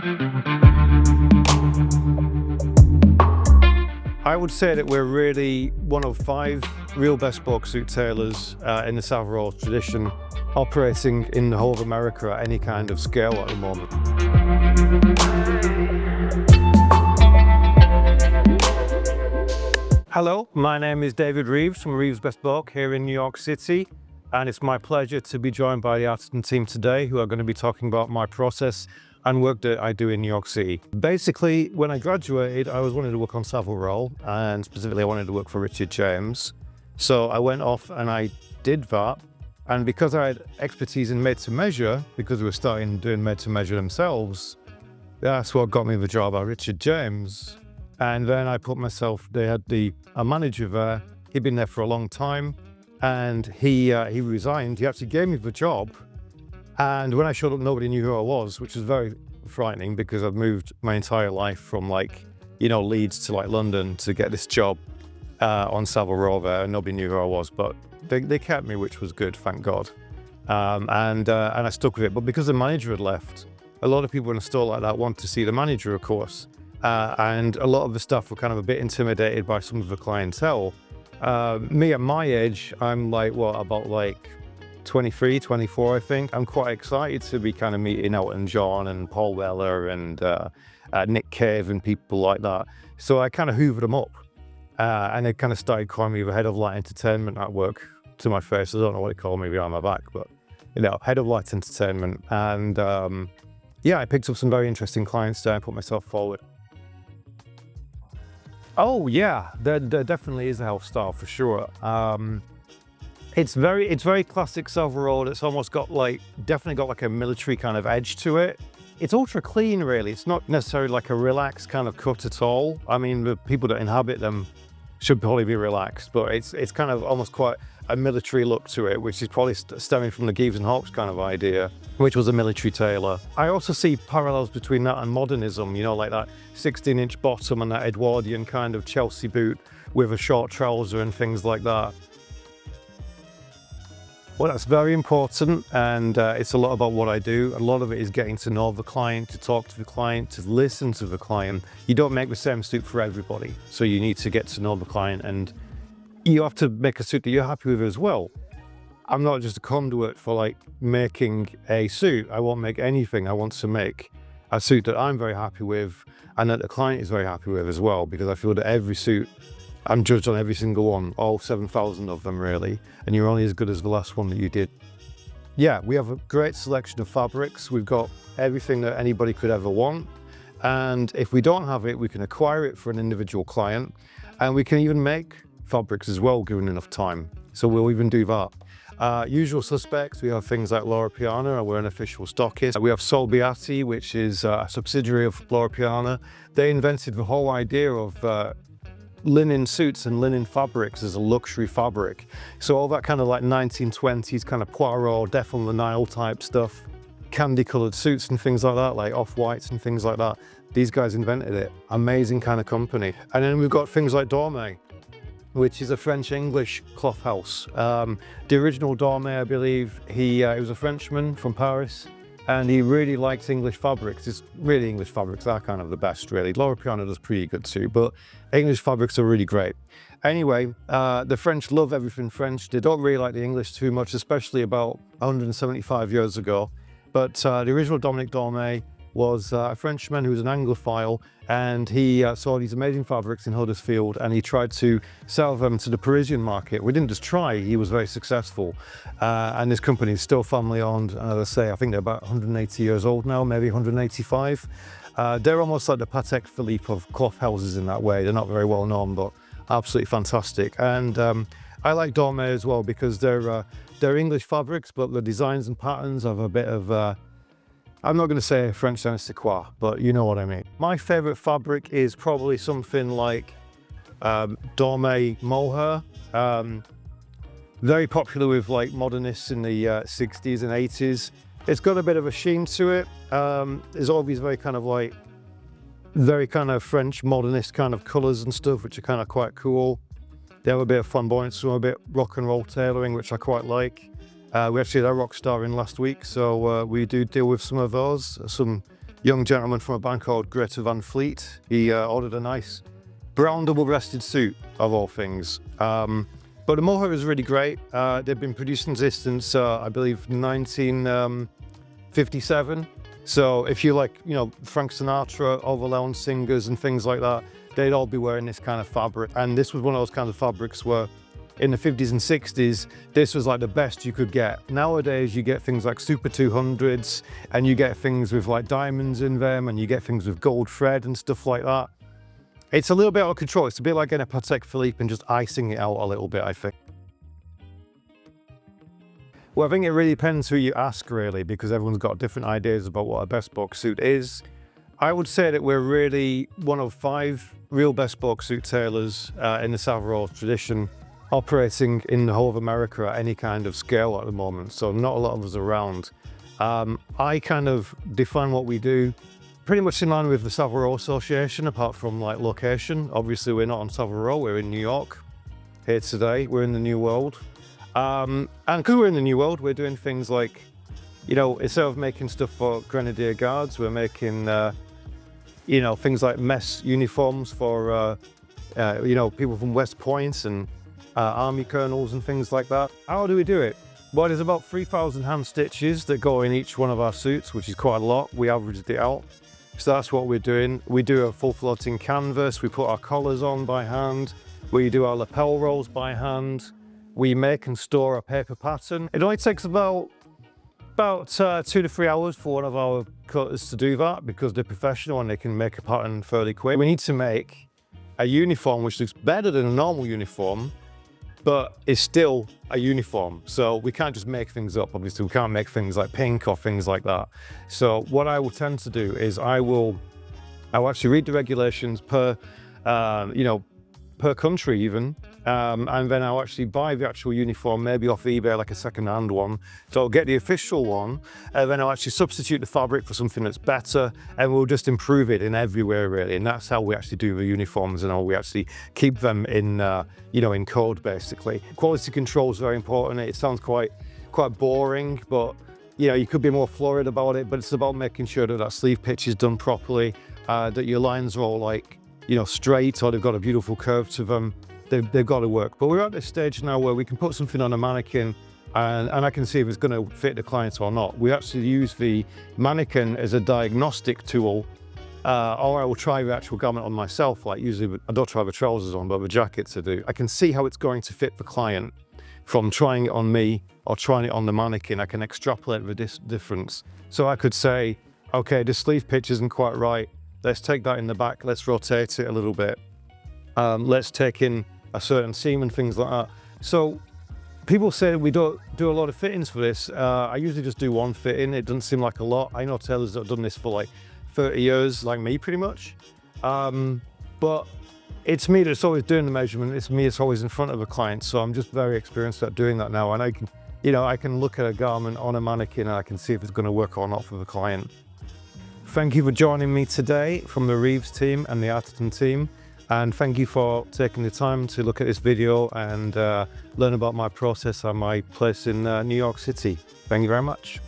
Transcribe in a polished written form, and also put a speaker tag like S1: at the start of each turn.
S1: I would say that we're really one of 5 real bespoke suit tailors in the Savile Row tradition, operating in the whole of America at any kind of scale at the moment. Hello, my name is David Reeves from REEVES Bespoke here in New York City, and it's my pleasure to be joined by the Arterton team today, who are going to be talking about my process and work that I do in New York City. Basically, when I graduated, I was wanting to work on Savile Row, and specifically I wanted to work for Richard James. So I went off and I did that. And because I had expertise in made-to-measure, because we were starting doing made-to-measure themselves, that's what got me the job at Richard James. And then I put myself, they had a manager there, he'd been there for a long time, and he resigned. He actually gave me the job. And when I showed up, nobody knew who I was, which was very frightening because I've moved my entire life from Leeds to London to get this job on Savile Row there, and nobody knew who I was, but they kept me, which was good, thank God. And I stuck with it. But because the manager had left, a lot of people in a store like that want to see the manager, of course. And a lot of the staff were kind of a bit intimidated by some of the clientele. Me at my age, I'm about 23, 24, I think. I'm quite excited to be kind of meeting Elton John and Paul Weller and Nick Cave and people like that. So I kind of hoovered them up. And they kind of started calling me the head of light entertainment at work to my face. I don't know what they call me behind my back, but head of light entertainment. And I picked up some very interesting clients there and put myself forward. Oh yeah, there definitely is a health style for sure. It's very classic Savile Row. It's almost got definitely got a military kind of edge to it. It's ultra clean, really. It's not necessarily a relaxed kind of cut at all. I mean, the people that inhabit them should probably be relaxed, but it's kind of almost quite a military look to it, which is probably stemming from the Gives and Hawkes kind of idea, which was a military tailor. I also see parallels between that and modernism, like that 16-inch bottom and that Edwardian kind of Chelsea boot with a short trouser and things like that. Well, that's very important, and it's a lot about what I do. A lot of it is getting to know the client, to talk to the client, to listen to the client. You don't make the same suit for everybody, so you need to get to know the client, and you have to make a suit that you're happy with as well. I'm not just a conduit for making a suit. I won't make anything. I want to make a suit that I'm very happy with and that the client is very happy with as well, because I feel that every suit, I'm judged on every single one, all 7,000 of them really, and you're only as good as the last one that you did. Yeah, we have a great selection of fabrics. We've got everything that anybody could ever want, and if we don't have it, we can acquire it for an individual client, and we can even make fabrics as well, given enough time. So we'll even do that. Usual suspects, we have things like Loro Piana, we're an official stockist. We have Sol Beati, which is a subsidiary of Loro Piana. They invented the whole idea of linen suits and linen fabrics as a luxury fabric. So all that kind of 1920s kind of Poirot, Death on the Nile type stuff, candy colored suits and things like that, like off-whites and things like that. These guys invented it. Amazing kind of company. And then we've got things like Dorme, which is a French-English cloth house. The original Dorme, I believe, he was a Frenchman from Paris, and he really likes English fabrics. It's really English fabrics are kind of the best, really. Loro Piana does pretty good too, but English fabrics are really great. Anyway, the French love everything French. They don't really like the English too much, especially about 175 years ago. But the original Dominique Dorme was a Frenchman who was an Anglophile, and he saw these amazing fabrics in Huddersfield, and he tried to sell them to the Parisian market. We didn't just try, he was very successful. And this company is still family owned, and as I say, I think they're about 180 years old now, maybe 185. They're almost like the Patek Philippe of cloth houses in that way. They're not very well known, but absolutely fantastic. And I like Dorme as well because they're English fabrics, but the designs and patterns have a bit of I'm not going to say French je ne sais quoi, but you know what I mean. My favorite fabric is probably something like Dorme mohair. Very popular with modernists in the 60s and 80s. It's got a bit of a sheen to it. There's always very kind of French modernist kind of colors and stuff, which are kind of quite cool. They have a bit of flamboyance, a bit rock and roll tailoring, which I quite like. We actually had a rock star in last week, so we do deal with some of those, some young gentleman from a band called Greta Van Fleet. He ordered a nice brown double-breasted suit, of all things. But the mohair is really great. They've been producing this since, I believe, 1957. So if you like, you know, Frank Sinatra, overlound singers and things like that, they'd all be wearing this kind of fabric. And this was one of those kinds of fabrics where in the 50s and 60s, this was like the best you could get. Nowadays, you get things like Super 200s, and you get things with like diamonds in them, and you get things with gold thread and stuff like that. It's a little bit out of control. It's a bit like getting a Patek Philippe and just icing it out a little bit, I think. Well, I think it really depends who you ask, really, because everyone's got different ideas about what a bespoke suit is. I would say that we're really one of 5 real bespoke suit tailors in the Savile Row tradition, operating in the whole of America at any kind of scale at the moment. So not a lot of us around. I kind of define what we do pretty much in line with the Savile Row Association, apart from like location. Obviously, we're not on Savile Row, we're in New York. Here today, we're in the New World. And because we're in the New World, we're doing things like, you know, instead of making stuff for Grenadier Guards, we're making, you know, things like mess uniforms for, you know, people from West Point and army colonels and things like that. How do we do it? Well, there's about 3,000 hand stitches that go in each one of our suits, which is quite a lot. We averaged it out. So that's what we're doing. We do a full floating canvas. We put our collars on by hand. We do our lapel rolls by hand. We make and store a paper pattern. It only takes about 2 to 3 hours for one of our cutters to do that, because they're professional and they can make a pattern fairly quick. We need to make a uniform which looks better than a normal uniform, but is still a uniform. So we can't just make things up. Obviously, we can't make things like pink or things like that. So what I will tend to do is I will actually read the regulations per, you know, per country even, and then I'll actually buy the actual uniform, maybe off eBay, like a second-hand one. So I'll get the official one, and then I'll actually substitute the fabric for something that's better, and we'll just improve it in every way, really. And that's how we actually do the uniforms, and how we actually keep them in, you know, in code, basically. Quality control is very important. It sounds quite boring, but you know, you could be more florid about it. But it's about making sure that that sleeve pitch is done properly, that your lines are all like, you know, straight, or they've got a beautiful curve to them. They've got to work. But we're at this stage now where we can put something on a mannequin and I can see if it's going to fit the client or not. We actually use the mannequin as a diagnostic tool, or I will try the actual garment on myself. Like usually I don't try the trousers on, but the jackets I do. I can see how it's going to fit the client from trying it on me or trying it on the mannequin. I can extrapolate the difference. So I could say, okay, the sleeve pitch isn't quite right. Let's take that in the back, let's rotate it a little bit. Let's take in a certain seam and things like that. So people say we don't do a lot of fittings for this. I usually just do one fitting. It doesn't seem like a lot. I know tailors that have done this for like 30 years, like me pretty much. But it's me that's always doing the measurement. It's me that's always in front of a client. So I'm just very experienced at doing that now. And I can, you know, I can look at a garment on a mannequin and I can see if it's going to work or not for the client. Thank you for joining me today from the Reeves team and the Arterton team. And thank you for taking the time to look at this video and learn about my process and my place in New York City. Thank you very much.